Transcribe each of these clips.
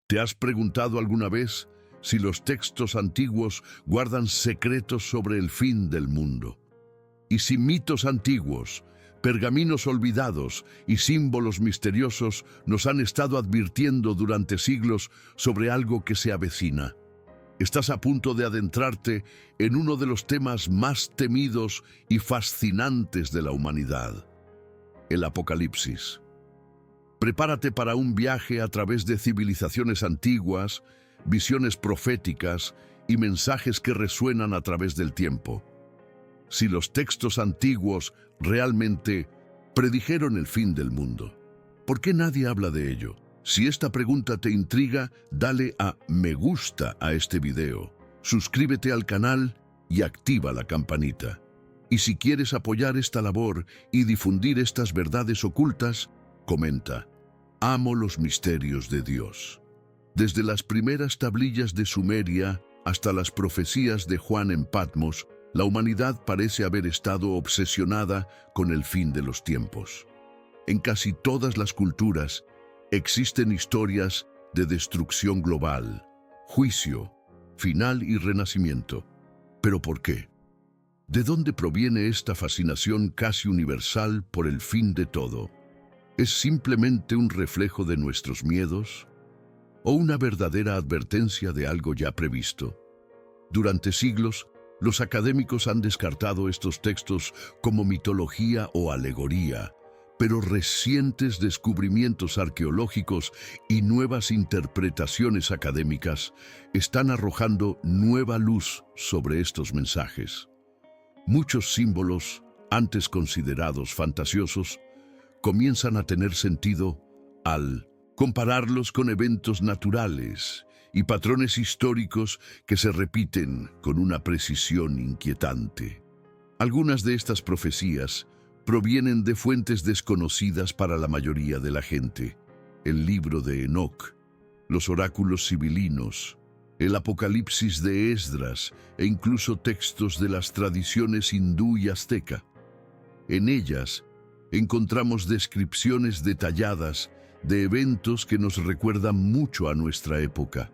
¿Te has preguntado alguna vez si los textos antiguos guardan secretos sobre el fin del mundo? Y si mitos antiguos, pergaminos olvidados y símbolos misteriosos nos han estado advirtiendo durante siglos sobre algo que se avecina. Estás a punto de adentrarte en uno de los temas más temidos y fascinantes de la humanidad, el Apocalipsis. Prepárate para un viaje a través de civilizaciones antiguas, visiones proféticas y mensajes que resuenan a través del tiempo. Si los textos antiguos realmente predijeron el fin del mundo, ¿por qué nadie habla de ello? Si esta pregunta te intriga, dale a me gusta a este video, suscríbete al canal y activa la campanita. Y si quieres apoyar esta labor y difundir estas verdades ocultas, comenta: amo los misterios de Dios. Desde las primeras tablillas de Sumeria hasta las profecías de Juan en Patmos, la humanidad parece haber estado obsesionada con el fin de los tiempos. En casi todas las culturas existen historias de destrucción global, juicio, final y renacimiento. ¿Pero por qué? ¿De dónde proviene esta fascinación casi universal por el fin de todo? ¿Es simplemente un reflejo de nuestros miedos? ¿O una verdadera advertencia de algo ya previsto? Durante siglos, los académicos han descartado estos textos como mitología o alegoría, pero recientes descubrimientos arqueológicos y nuevas interpretaciones académicas están arrojando nueva luz sobre estos mensajes. Muchos símbolos, antes considerados fantasiosos, comienzan a tener sentido al compararlos con eventos naturales y patrones históricos que se repiten con una precisión inquietante. Algunas de estas profecías provienen de fuentes desconocidas para la mayoría de la gente: el libro de Enoc, los oráculos sibilinos, el Apocalipsis de Esdras e incluso textos de las tradiciones hindú y azteca. En ellas encontramos descripciones detalladas de eventos que nos recuerdan mucho a nuestra época: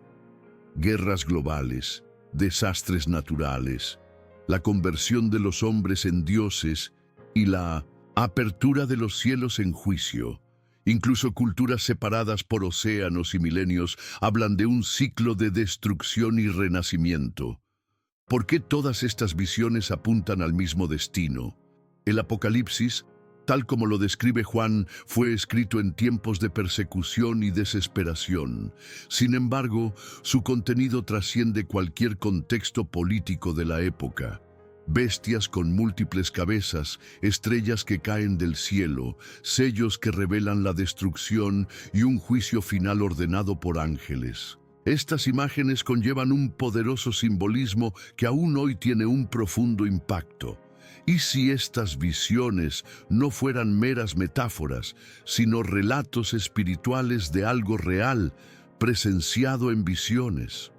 guerras globales, desastres naturales, la conversión de los hombres en dioses y la apertura de los cielos en juicio. Incluso culturas separadas por océanos y milenios hablan de un ciclo de destrucción y renacimiento. ¿Por qué todas estas visiones apuntan al mismo destino? El Apocalipsis, tal como lo describe Juan, fue escrito en tiempos de persecución y desesperación. Sin embargo, su contenido trasciende cualquier contexto político de la época. Bestias con múltiples cabezas, estrellas que caen del cielo, sellos que revelan la destrucción y un juicio final ordenado por ángeles. Estas imágenes conllevan un poderoso simbolismo que aún hoy tiene un profundo impacto. ¿Y si estas visiones no fueran meras metáforas, sino relatos espirituales de algo real, presenciado en visiones?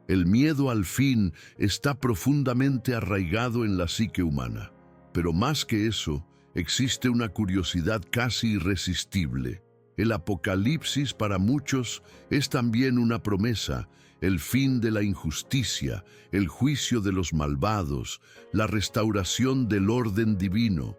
El miedo al fin está profundamente arraigado en la psique humana. Pero más que eso, existe una curiosidad casi irresistible. El Apocalipsis para muchos es también una promesa: el fin de la injusticia, el juicio de los malvados, la restauración del orden divino.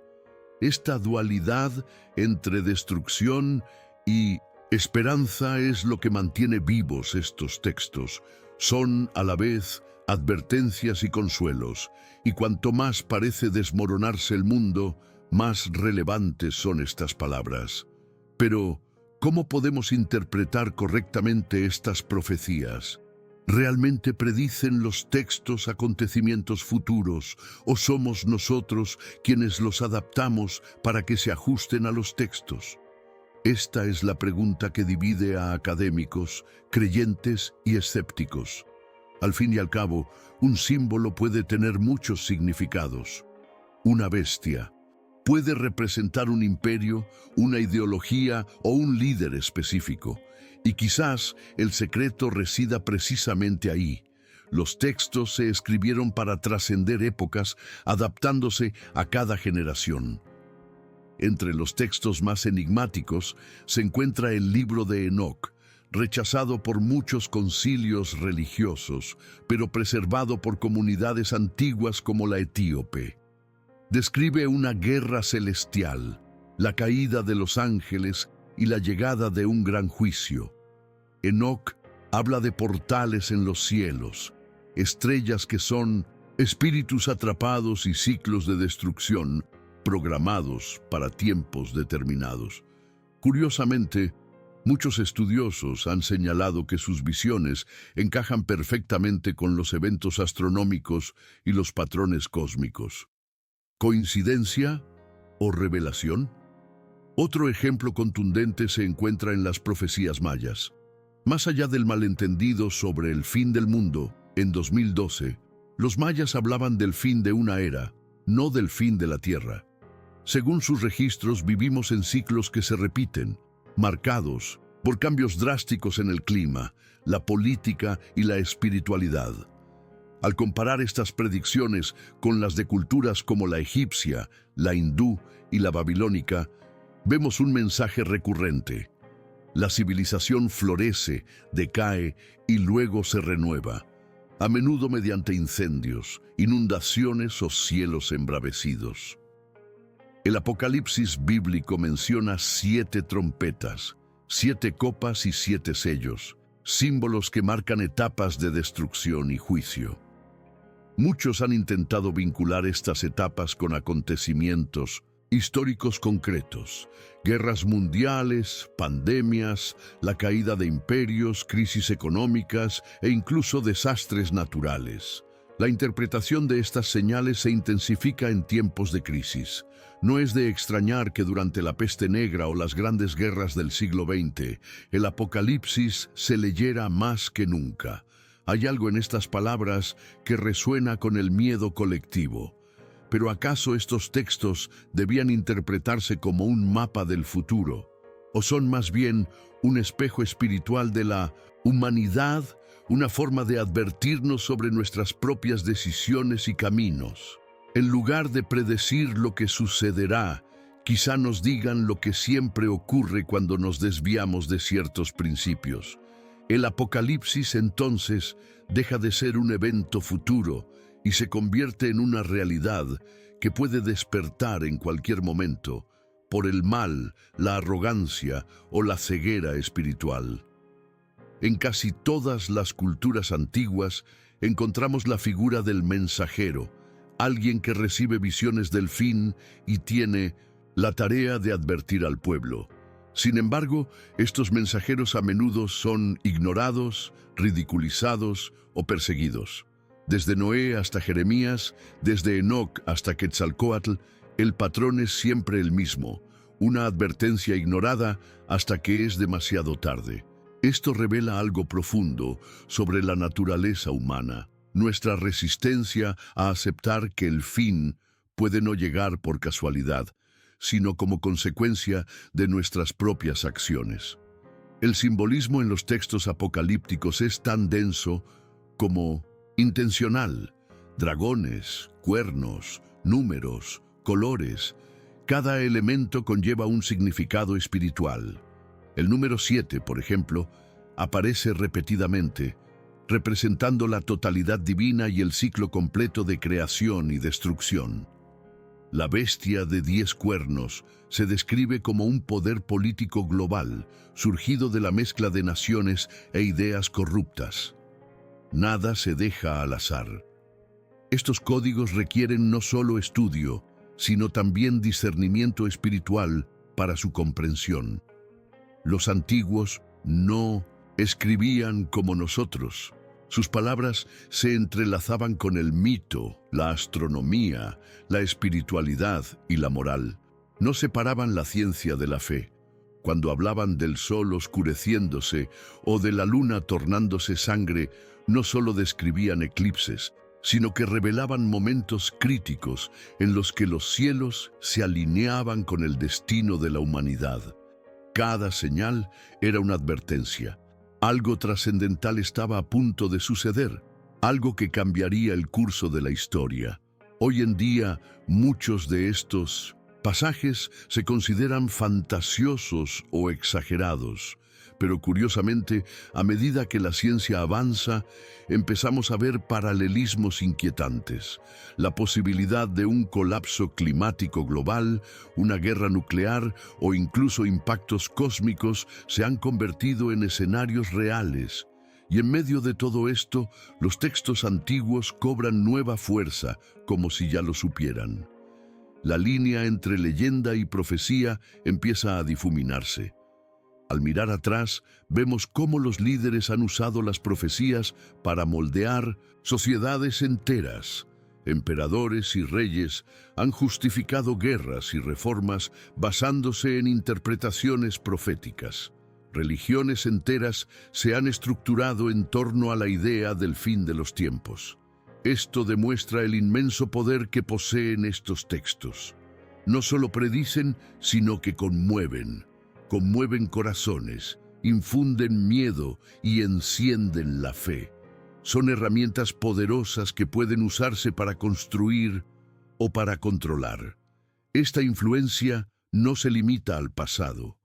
Esta dualidad entre destrucción y esperanza es lo que mantiene vivos estos textos. Son, a la vez, advertencias y consuelos, y cuanto más parece desmoronarse el mundo, más relevantes son estas palabras. Pero, ¿cómo podemos interpretar correctamente estas profecías? ¿Realmente predicen los textos acontecimientos futuros, o somos nosotros quienes los adaptamos para que se ajusten a los textos? Esta es la pregunta que divide a académicos, creyentes y escépticos. Al fin y al cabo, un símbolo puede tener muchos significados. Una bestia puede representar un imperio, una ideología o un líder específico. Y quizás el secreto resida precisamente ahí. Los textos se escribieron para trascender épocas, adaptándose a cada generación. Entre los textos más enigmáticos se encuentra el libro de Enoc, rechazado por muchos concilios religiosos, pero preservado por comunidades antiguas como la etíope. Describe una guerra celestial, la caída de los ángeles y la llegada de un gran juicio. Enoc habla de portales en los cielos, estrellas que son espíritus atrapados y ciclos de destrucción programados para tiempos determinados. Curiosamente, muchos estudiosos han señalado que sus visiones encajan perfectamente con los eventos astronómicos y los patrones cósmicos. ¿Coincidencia o revelación? Otro ejemplo contundente se encuentra en las profecías mayas. Más allá del malentendido sobre el fin del mundo, en 2012, los mayas hablaban del fin de una era, no del fin de la Tierra. Según sus registros, vivimos en ciclos que se repiten, marcados por cambios drásticos en el clima, la política y la espiritualidad. Al comparar estas predicciones con las de culturas como la egipcia, la hindú y la babilónica, vemos un mensaje recurrente. La civilización florece, decae y luego se renueva, a menudo mediante incendios, inundaciones o cielos embravecidos. El Apocalipsis bíblico menciona 7 trompetas, 7 copas y 7 sellos, símbolos que marcan etapas de destrucción y juicio. Muchos han intentado vincular estas etapas con acontecimientos históricos concretos, guerras mundiales, pandemias, la caída de imperios, crisis económicas e incluso desastres naturales. La interpretación de estas señales se intensifica en tiempos de crisis. No es de extrañar que durante la peste negra o las grandes guerras del siglo XX, el Apocalipsis se leyera más que nunca. Hay algo en estas palabras que resuena con el miedo colectivo. ¿Pero acaso estos textos debían interpretarse como un mapa del futuro? ¿O son más bien un espejo espiritual de la humanidad, una forma de advertirnos sobre nuestras propias decisiones y caminos? En lugar de predecir lo que sucederá, quizá nos digan lo que siempre ocurre cuando nos desviamos de ciertos principios. El Apocalipsis entonces deja de ser un evento futuro y se convierte en una realidad que puede despertar en cualquier momento por el mal, la arrogancia o la ceguera espiritual. En casi todas las culturas antiguas encontramos la figura del mensajero, alguien que recibe visiones del fin y tiene la tarea de advertir al pueblo. Sin embargo, estos mensajeros a menudo son ignorados, ridiculizados o perseguidos. Desde Noé hasta Jeremías, desde Enoc hasta Quetzalcóatl, el patrón es siempre el mismo, una advertencia ignorada hasta que es demasiado tarde. Esto revela algo profundo sobre la naturaleza humana, nuestra resistencia a aceptar que el fin puede no llegar por casualidad, sino como consecuencia de nuestras propias acciones. El simbolismo en los textos apocalípticos es tan denso como intencional. Dragones, cuernos, números, colores. Cada elemento conlleva un significado espiritual. El número 7, por ejemplo, aparece repetidamente, representando la totalidad divina y el ciclo completo de creación y destrucción. La bestia de 10 cuernos se describe como un poder político global, surgido de la mezcla de naciones e ideas corruptas. Nada se deja al azar. Estos códigos requieren no solo estudio, sino también discernimiento espiritual para su comprensión. Los antiguos no escribían como nosotros. Sus palabras se entrelazaban con el mito, la astronomía, la espiritualidad y la moral. No separaban la ciencia de la fe. Cuando hablaban del sol oscureciéndose o de la luna tornándose sangre, no solo describían eclipses, sino que revelaban momentos críticos en los que los cielos se alineaban con el destino de la humanidad. Cada señal era una advertencia. Algo trascendental estaba a punto de suceder, algo que cambiaría el curso de la historia. Hoy en día, muchos de estos pasajes se consideran fantasiosos o exagerados, Pero curiosamente, a medida que la ciencia avanza, empezamos a ver paralelismos inquietantes. La posibilidad de un colapso climático global, una guerra nuclear o incluso impactos cósmicos se han convertido en escenarios reales. Y en medio de todo esto, los textos antiguos cobran nueva fuerza, como si ya lo supieran. La línea entre leyenda y profecía empieza a difuminarse. Al mirar atrás, vemos cómo los líderes han usado las profecías para moldear sociedades enteras. Emperadores y reyes han justificado guerras y reformas basándose en interpretaciones proféticas. Religiones enteras se han estructurado en torno a la idea del fin de los tiempos. Esto demuestra el inmenso poder que poseen estos textos. No solo predicen, sino que conmueven corazones, infunden miedo y encienden la fe. Son herramientas poderosas que pueden usarse para construir o para controlar. Esta influencia no se limita al pasado.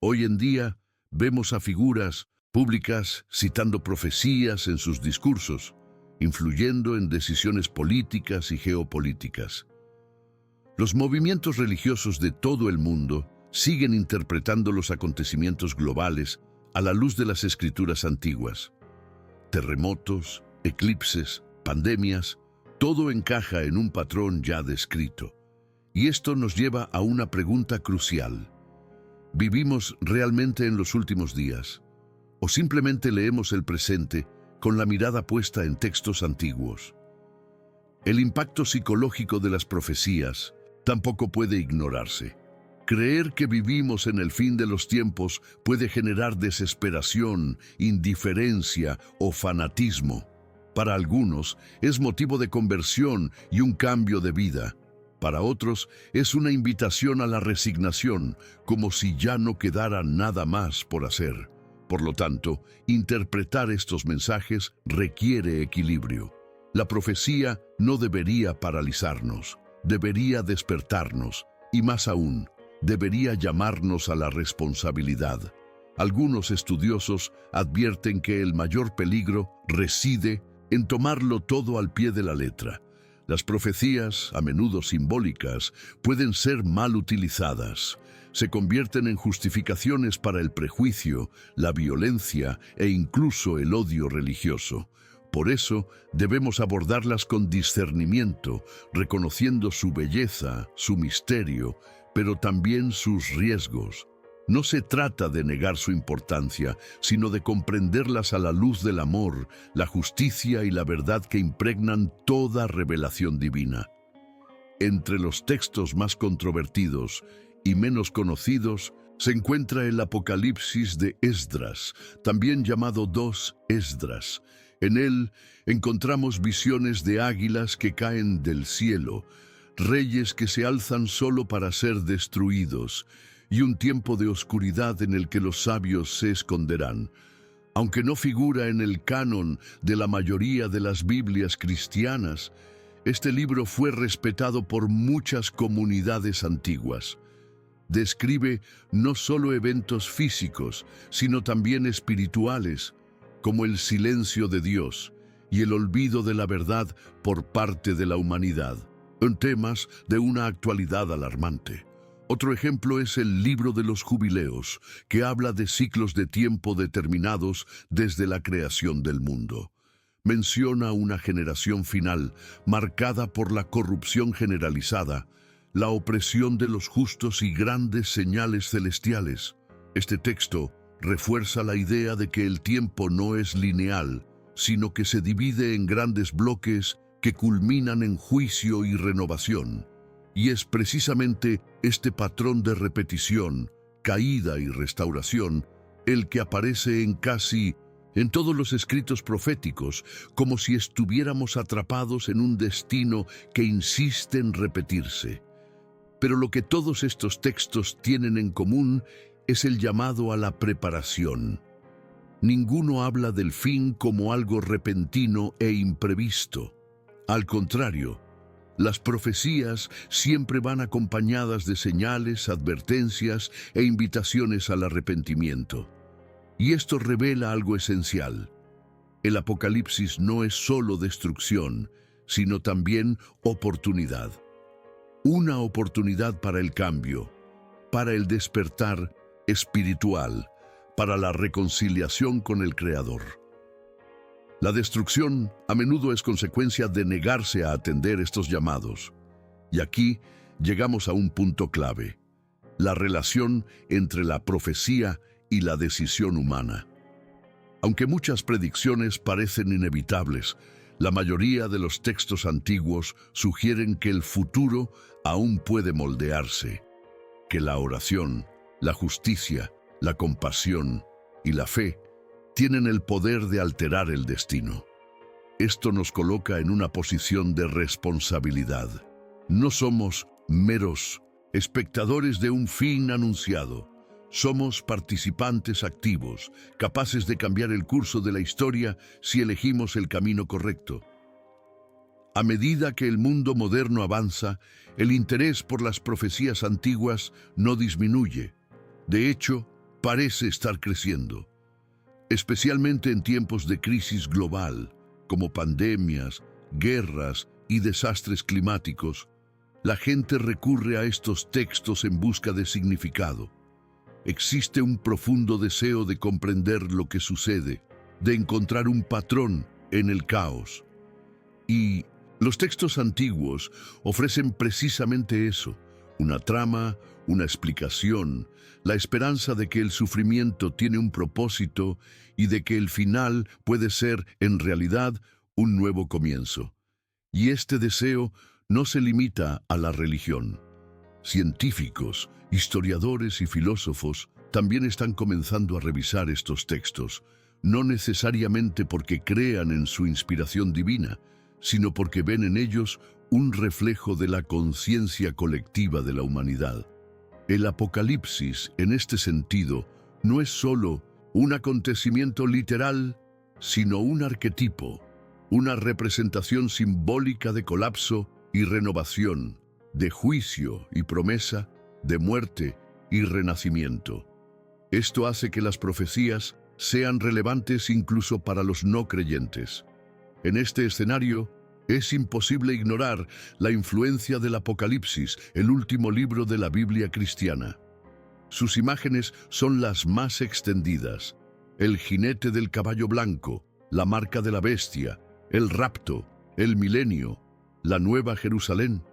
Hoy en día vemos a figuras públicas citando profecías en sus discursos, influyendo en decisiones políticas y geopolíticas. Los movimientos religiosos de todo el mundo siguen interpretando los acontecimientos globales a la luz de las escrituras antiguas. Terremotos, eclipses, pandemias, todo encaja en un patrón ya descrito. Y esto nos lleva a una pregunta crucial. ¿Vivimos realmente en los últimos días? ¿O simplemente leemos el presente con la mirada puesta en textos antiguos? El impacto psicológico de las profecías tampoco puede ignorarse. Creer que vivimos en el fin de los tiempos puede generar desesperación, indiferencia o fanatismo. Para algunos es motivo de conversión y un cambio de vida. Para otros es una invitación a la resignación, como si ya no quedara nada más por hacer. Por lo tanto, interpretar estos mensajes requiere equilibrio. La profecía no debería paralizarnos, debería despertarnos y más aún, debería llamarnos a la responsabilidad. Algunos estudiosos advierten que el mayor peligro reside en tomarlo todo al pie de la letra. Las profecías, a menudo simbólicas, pueden ser mal utilizadas. Se convierten en justificaciones para el prejuicio, la violencia e incluso el odio religioso. Por eso, debemos abordarlas con discernimiento, reconociendo su belleza, su misterio, pero también sus riesgos. No se trata de negar su importancia, sino de comprenderlas a la luz del amor, la justicia y la verdad que impregnan toda revelación divina. Entre los textos más controvertidos y menos conocidos se encuentra el Apocalipsis de Esdras, también llamado 2 Esdras. En él encontramos visiones de águilas que caen del cielo, reyes que se alzan solo para ser destruidos, y un tiempo de oscuridad en el que los sabios se esconderán. Aunque no figura en el canon de la mayoría de las Biblias cristianas, este libro fue respetado por muchas comunidades antiguas. Describe no solo eventos físicos, sino también espirituales, como el silencio de Dios y el olvido de la verdad por parte de la humanidad, en temas de una actualidad alarmante. Otro ejemplo es el libro de los jubileos, que habla de ciclos de tiempo determinados desde la creación del mundo. Menciona una generación final marcada por la corrupción generalizada, la opresión de los justos y grandes señales celestiales. Este texto refuerza la idea de que el tiempo no es lineal, sino que se divide en grandes bloques que culminan en juicio y renovación. Y es precisamente este patrón de repetición, caída y restauración el que aparece en todos los escritos proféticos, como si estuviéramos atrapados en un destino que insiste en repetirse. Pero lo que todos estos textos tienen en común es el llamado a la preparación. Ninguno habla del fin como algo repentino e imprevisto. Al contrario, las profecías siempre van acompañadas de señales, advertencias e invitaciones al arrepentimiento. Y esto revela algo esencial. El Apocalipsis no es solo destrucción, sino también oportunidad. Una oportunidad para el cambio, para el despertar espiritual, para la reconciliación con el Creador. La destrucción a menudo es consecuencia de negarse a atender estos llamados. Y aquí llegamos a un punto clave: la relación entre la profecía y la decisión humana. Aunque muchas predicciones parecen inevitables, la mayoría de los textos antiguos sugieren que el futuro aún puede moldearse, que la oración, la justicia, la compasión y la fe tienen el poder de alterar el destino. Esto nos coloca en una posición de responsabilidad. No somos meros espectadores de un fin anunciado. Somos participantes activos, capaces de cambiar el curso de la historia si elegimos el camino correcto. A medida que el mundo moderno avanza, el interés por las profecías antiguas no disminuye. De hecho, parece estar creciendo. Especialmente en tiempos de crisis global, como pandemias, guerras y desastres climáticos, la gente recurre a estos textos en busca de significado. Existe un profundo deseo de comprender lo que sucede, de encontrar un patrón en el caos. Y los textos antiguos ofrecen precisamente eso: una trama, una explicación, la esperanza de que el sufrimiento tiene un propósito y de que el final puede ser, en realidad, un nuevo comienzo. Y este deseo no se limita a la religión. Científicos, historiadores y filósofos también están comenzando a revisar estos textos, no necesariamente porque crean en su inspiración divina, sino porque ven en ellos un reflejo de la conciencia colectiva de la humanidad. El Apocalipsis, en este sentido, no es solo un acontecimiento literal, sino un arquetipo, una representación simbólica de colapso y renovación, de juicio y promesa, de muerte y renacimiento. Esto hace que las profecías sean relevantes incluso para los no creyentes. En este escenario, es imposible ignorar la influencia del Apocalipsis, el último libro de la Biblia cristiana. Sus imágenes son las más extendidas: el jinete del caballo blanco, la marca de la bestia, el rapto, el milenio, la nueva Jerusalén.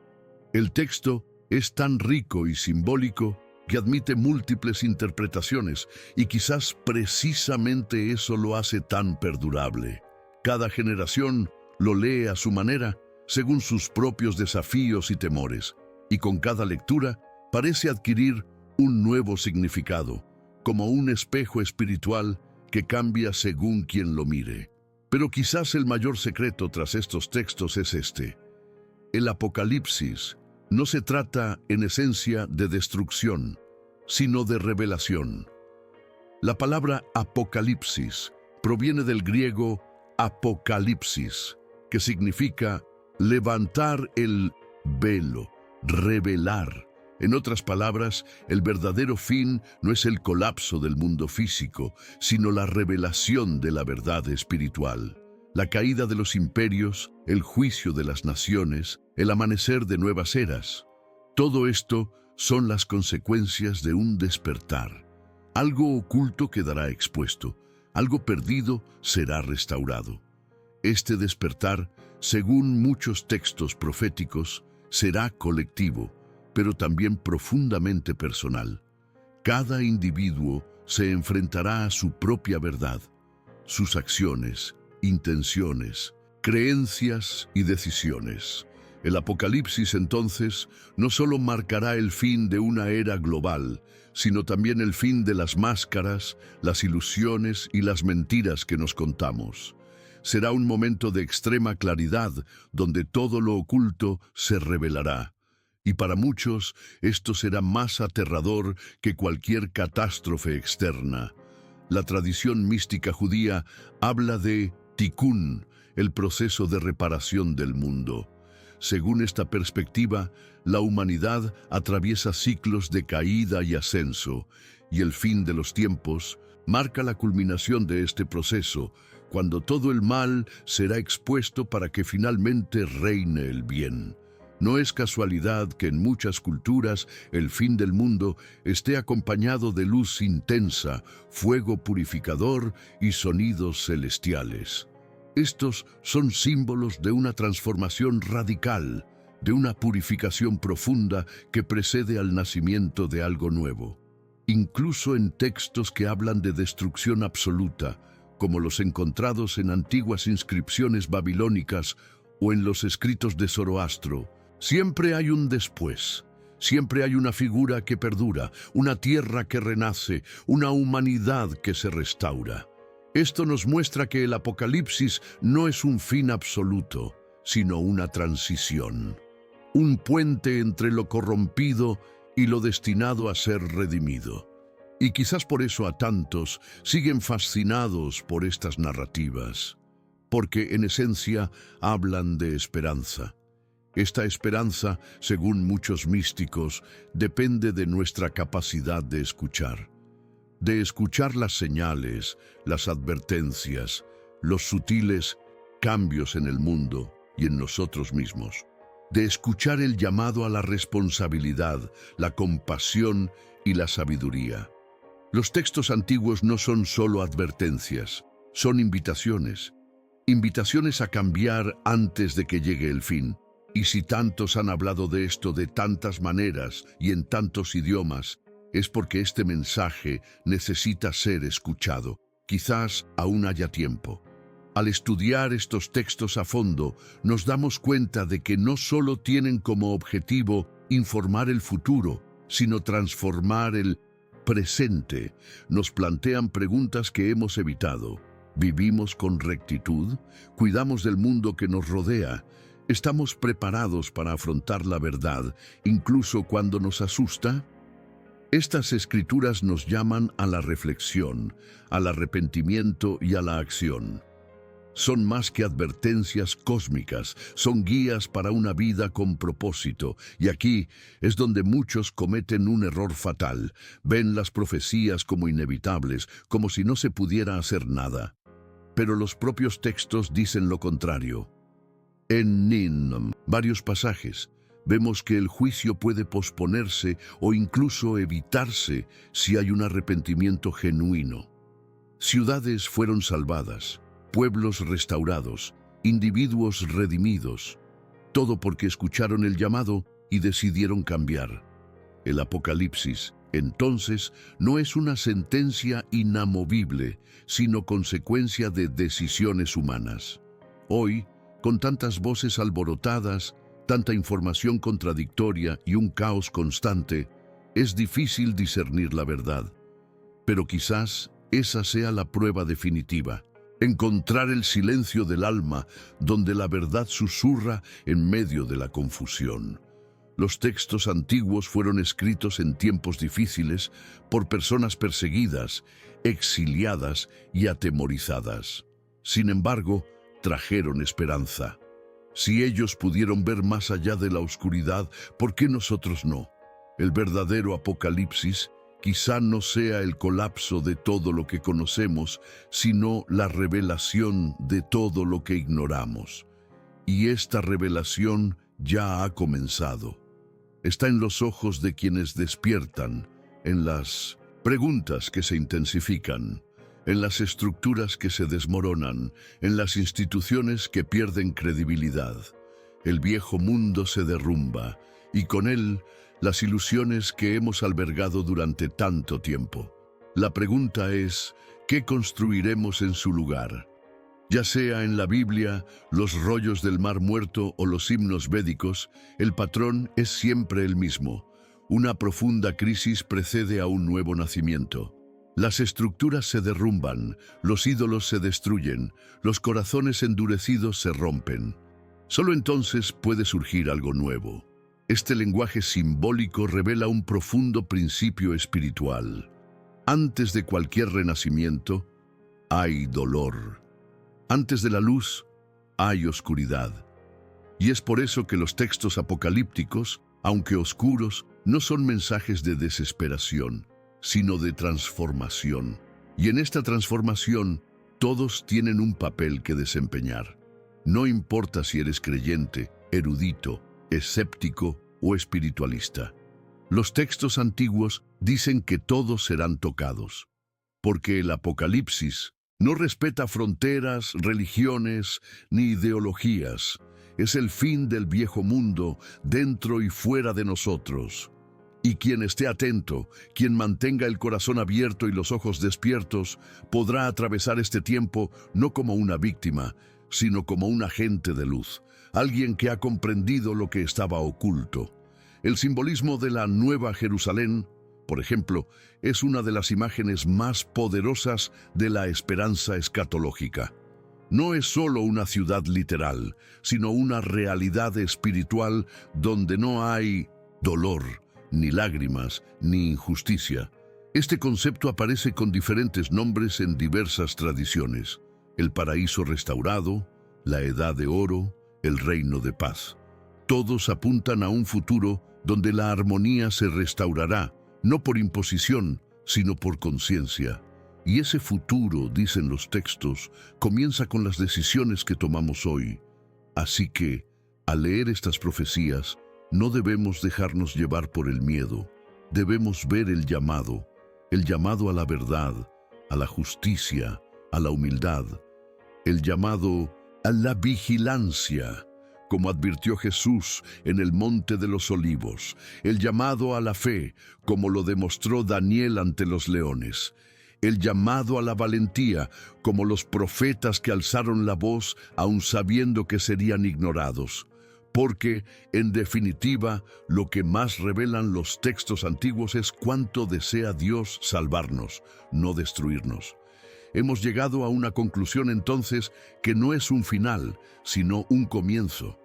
El texto es tan rico y simbólico que admite múltiples interpretaciones, y quizás precisamente eso lo hace tan perdurable. Cada generación lo lee a su manera, según sus propios desafíos y temores, y con cada lectura parece adquirir un nuevo significado, como un espejo espiritual que cambia según quien lo mire. Pero quizás el mayor secreto tras estos textos es este: el Apocalipsis no se trata en esencia de destrucción, sino de revelación. La palabra apocalipsis proviene del griego apocalipsis, que significa levantar el velo, revelar. En otras palabras, el verdadero fin no es el colapso del mundo físico, sino la revelación de la verdad espiritual. La caída de los imperios, el juicio de las naciones, el amanecer de nuevas eras. Todo esto son las consecuencias de un despertar. Algo oculto quedará expuesto, algo perdido será restaurado. Este despertar, según muchos textos proféticos, será colectivo, pero también profundamente personal. Cada individuo se enfrentará a su propia verdad, sus acciones, intenciones, creencias y decisiones. El Apocalipsis, entonces, no solo marcará el fin de una era global, sino también el fin de las máscaras, las ilusiones y las mentiras que nos contamos. Será un momento de extrema claridad, donde todo lo oculto se revelará. Y para muchos, esto será más aterrador que cualquier catástrofe externa. La tradición mística judía habla de Tikkun, el proceso de reparación del mundo. Según esta perspectiva, la humanidad atraviesa ciclos de caída y ascenso, y el fin de los tiempos marca la culminación de este proceso, cuando todo el mal será expuesto para que finalmente reine el bien. No es casualidad que en muchas culturas el fin del mundo esté acompañado de luz intensa, fuego purificador y sonidos celestiales. Estos son símbolos de una transformación radical, de una purificación profunda que precede al nacimiento de algo nuevo. Incluso en textos que hablan de destrucción absoluta, como los encontrados en antiguas inscripciones babilónicas o en los escritos de Zoroastro, siempre hay un después. Siempre hay una figura que perdura, una tierra que renace, una humanidad que se restaura. Esto nos muestra que el Apocalipsis no es un fin absoluto, sino una transición. Un puente entre lo corrompido y lo destinado a ser redimido. Y quizás por eso a tantos siguen fascinados por estas narrativas, porque en esencia hablan de esperanza. Esta esperanza, según muchos místicos, depende de nuestra capacidad de escuchar las señales, las advertencias, los sutiles cambios en el mundo y en nosotros mismos, de escuchar el llamado a la responsabilidad, la compasión y la sabiduría. Los textos antiguos no son solo advertencias, son invitaciones a cambiar antes de que llegue el fin. Y si tantos han hablado de esto de tantas maneras y en tantos idiomas, es porque este mensaje necesita ser escuchado. Quizás aún haya tiempo. Al estudiar estos textos a fondo, nos damos cuenta de que no solo tienen como objetivo informar el futuro, sino transformar el presente. Nos plantean preguntas que hemos evitado. ¿Vivimos con rectitud? ¿Cuidamos del mundo que nos rodea? ¿Estamos preparados para afrontar la verdad, incluso cuando nos asusta? Estas escrituras nos llaman a la reflexión, al arrepentimiento y a la acción. Son más que advertencias cósmicas, son guías para una vida con propósito. Y aquí es donde muchos cometen un error fatal. Ven las profecías como inevitables, como si no se pudiera hacer nada. Pero los propios textos dicen lo contrario. En varios pasajes, vemos que el juicio puede posponerse o incluso evitarse si hay un arrepentimiento genuino. Ciudades fueron salvadas, pueblos restaurados, individuos redimidos, todo porque escucharon el llamado y decidieron cambiar. El Apocalipsis, entonces, no es una sentencia inamovible, sino consecuencia de decisiones humanas. Hoy, con tantas voces alborotadas, tanta información contradictoria y un caos constante, es difícil discernir la verdad. Pero quizás esa sea la prueba definitiva. Encontrar el silencio del alma, donde la verdad susurra en medio de la confusión. Los textos antiguos fueron escritos en tiempos difíciles por personas perseguidas, exiliadas y atemorizadas. Sin embargo, trajeron esperanza. Si ellos pudieron ver más allá de la oscuridad, ¿por qué nosotros no? El verdadero Apocalipsis quizá no sea el colapso de todo lo que conocemos, sino la revelación de todo lo que ignoramos. Y esta revelación ya ha comenzado. Está en los ojos de quienes despiertan, en las preguntas que se intensifican, en las estructuras que se desmoronan, en las instituciones que pierden credibilidad. El viejo mundo se derrumba, y con él las ilusiones que hemos albergado durante tanto tiempo. La pregunta es, ¿qué construiremos en su lugar? Ya sea en la Biblia, los rollos del Mar Muerto o los himnos védicos, el patrón es siempre el mismo. Una profunda crisis precede a un nuevo nacimiento. Las estructuras se derrumban, los ídolos se destruyen, los corazones endurecidos se rompen. Solo entonces puede surgir algo nuevo. Este lenguaje simbólico revela un profundo principio espiritual. Antes de cualquier renacimiento, hay dolor. Antes de la luz, hay oscuridad. Y es por eso que los textos apocalípticos, aunque oscuros, no son mensajes de desesperación, sino de transformación. Y en esta transformación, todos tienen un papel que desempeñar. No importa si eres creyente, erudito, escéptico o espiritualista. Los textos antiguos dicen que todos serán tocados, porque el Apocalipsis no respeta fronteras, religiones ni ideologías. Es el fin del viejo mundo dentro y fuera de nosotros. Y quien esté atento, quien mantenga el corazón abierto y los ojos despiertos, podrá atravesar este tiempo no como una víctima, sino como un agente de luz, alguien que ha comprendido lo que estaba oculto. El simbolismo de la Nueva Jerusalén, por ejemplo, es una de las imágenes más poderosas de la esperanza escatológica. No es solo una ciudad literal, sino una realidad espiritual donde no hay dolor, ni lágrimas, ni injusticia. Este concepto aparece con diferentes nombres en diversas tradiciones: el paraíso restaurado, la edad de oro, el reino de paz. Todos apuntan a un futuro donde la armonía se restaurará, no por imposición, sino por conciencia. Y ese futuro, dicen los textos, comienza con las decisiones que tomamos hoy. Así que, al leer estas profecías, no debemos dejarnos llevar por el miedo. Debemos ver el llamado a la verdad, a la justicia, a la humildad, el llamado a la vigilancia, como advirtió Jesús en el Monte de los Olivos, el llamado a la fe, como lo demostró Daniel ante los leones, el llamado a la valentía, como los profetas que alzaron la voz aun sabiendo que serían ignorados. Porque, en definitiva, lo que más revelan los textos antiguos es cuánto desea Dios salvarnos, no destruirnos. Hemos llegado a una conclusión entonces que no es un final, sino un comienzo.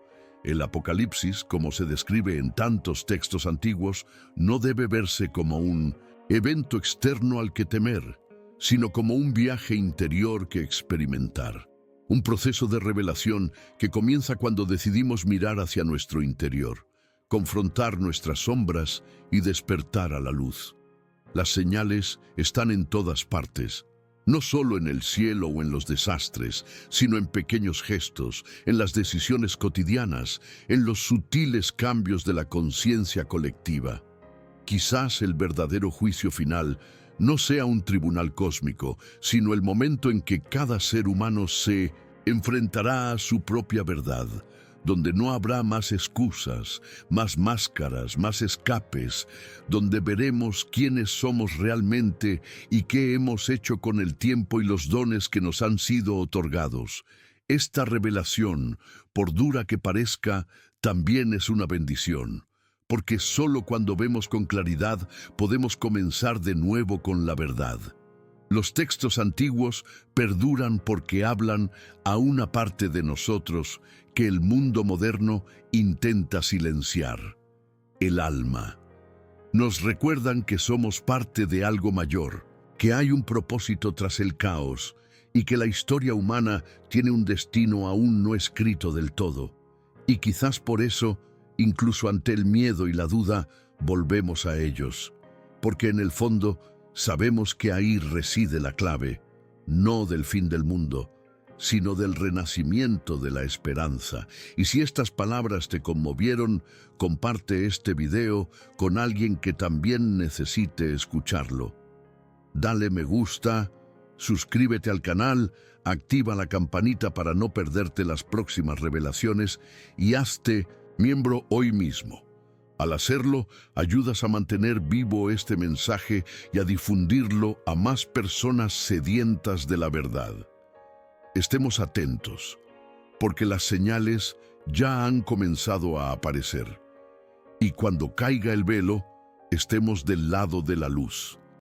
El Apocalipsis, como se describe en tantos textos antiguos, no debe verse como un evento externo al que temer, sino como un viaje interior que experimentar. Un proceso de revelación que comienza cuando decidimos mirar hacia nuestro interior, confrontar nuestras sombras y despertar a la luz. Las señales están en todas partes, no solo en el cielo o en los desastres, sino en pequeños gestos, en las decisiones cotidianas, en los sutiles cambios de la conciencia colectiva. Quizás el verdadero juicio final no sea un tribunal cósmico, sino el momento en que cada ser humano se enfrentará a su propia verdad, donde no habrá más excusas, más máscaras, más escapes, donde veremos quiénes somos realmente y qué hemos hecho con el tiempo y los dones que nos han sido otorgados. Esta revelación, por dura que parezca, también es una bendición, porque solo cuando vemos con claridad podemos comenzar de nuevo con la verdad. Los textos antiguos perduran porque hablan a una parte de nosotros que el mundo moderno intenta silenciar: el alma. Nos recuerdan que somos parte de algo mayor, que hay un propósito tras el caos y que la historia humana tiene un destino aún no escrito del todo. Y quizás por eso, incluso ante el miedo y la duda, volvemos a ellos, porque en el fondo sabemos que ahí reside la clave, no del fin del mundo, sino del renacimiento de la esperanza. Y si estas palabras te conmovieron, comparte este video con alguien que también necesite escucharlo. Dale me gusta, suscríbete al canal, activa la campanita para no perderte las próximas revelaciones y hazte miembro hoy mismo. Al hacerlo, ayudas a mantener vivo este mensaje y a difundirlo a más personas sedientas de la verdad. Estemos atentos, porque las señales ya han comenzado a aparecer. Y cuando caiga el velo, estemos del lado de la luz.